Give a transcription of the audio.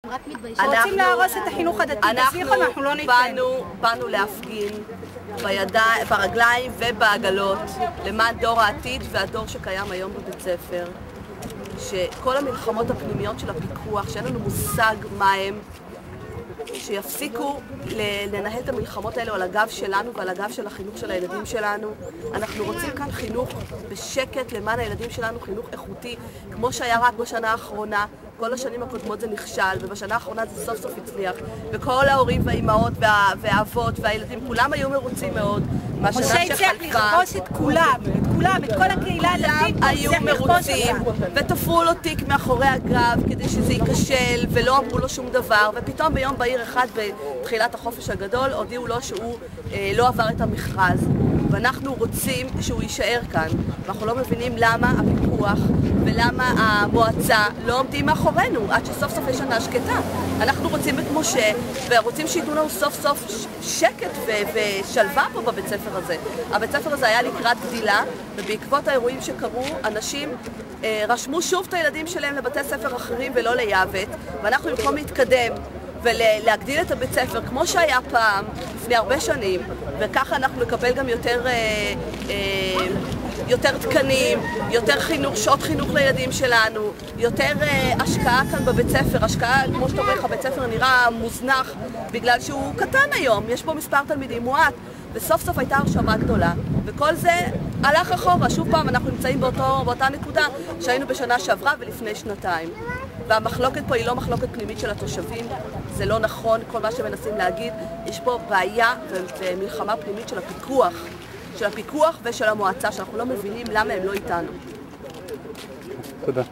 רוצים להרוס את החינוך הדתי, אנחנו לא ניתן. באנו להפגין ברגליים ובעגלות למען דור העתיד והדור שקיים היום בבית ספר, שכל המלחמות הפנימיות של הפיקוח, שאין לנו מושג מה הם, שיפסיקו לנהל את המלחמות האלו על הגב שלנו ועל הגב של החינוך של הילדים שלנו. אנחנו רוצים כאן חינוך בשקט למען הילדים שלנו, חינוך איכותי, כמו שהיה רק בשנה האחרונה. כל השנים הקודמות זה נכשל, ובשנה האחרונה זה סוף סוף הצליח. וכל ההורים והאימהות והאבות והילדים, כולם היו מרוצים מאוד. משה הצליח לכבוש את כולם, את כל הקהילה הדתית. כולם היו מרוצים, ותפרו לו תיק מאחורי הגב כדי שזה ייכשל, ולא אמרו לו שום דבר, ופתאום ביום בהיר אחד בתחילת החופש הגדול הודיעו לו שהוא לא עבר את המכרז. ואנחנו רוצים שהוא יישאר כאן, ואנחנו לא מבינים למה הפיקוח ולמה המועצה לא עומדים מאחורינו עד שסוף סוף יש שנה שקטה. אנחנו רוצים את משה, ורוצים שיתנו לנו סוף סוף שקט ושלווה פה בבית ספר הזה. הבית ספר הזה היה לקראת גדילה, ובעקבות האירועים שקרו, אנשים רשמו שוב את הילדים שלהם לבתי ספר אחרים ולא ליעבט, ואנחנו במקום להתקדם ולהגדיל את הבית ספר כמו שהיה פעם, לפני הרבה שנים, וככה אנחנו נקבל גם יותר תקנים, יותר חינוך, שעות חינוך לילדים שלנו, יותר השקעה כאן בבית ספר. השקעה, כמו שאתה רואה, הבית ספר נראה מוזנח בגלל שהוא קטן היום, יש פה מספר תלמידים מועט, וסוף סוף הייתה הרשמה גדולה, וכל זה הלך אחורה. שוב פעם אנחנו נמצאים באותה נקודה שהיינו בשנה שעברה ולפני שנתיים. והמחלוקת פה היא לא מחלוקת פנימית של התושבים, זה לא נכון כל מה שמנסים להגיד. יש פה בעיה ומלחמה פנימית של הפיקוח ושל המועצה, שאנחנו לא מבינים למה הם לא איתנו. תודה.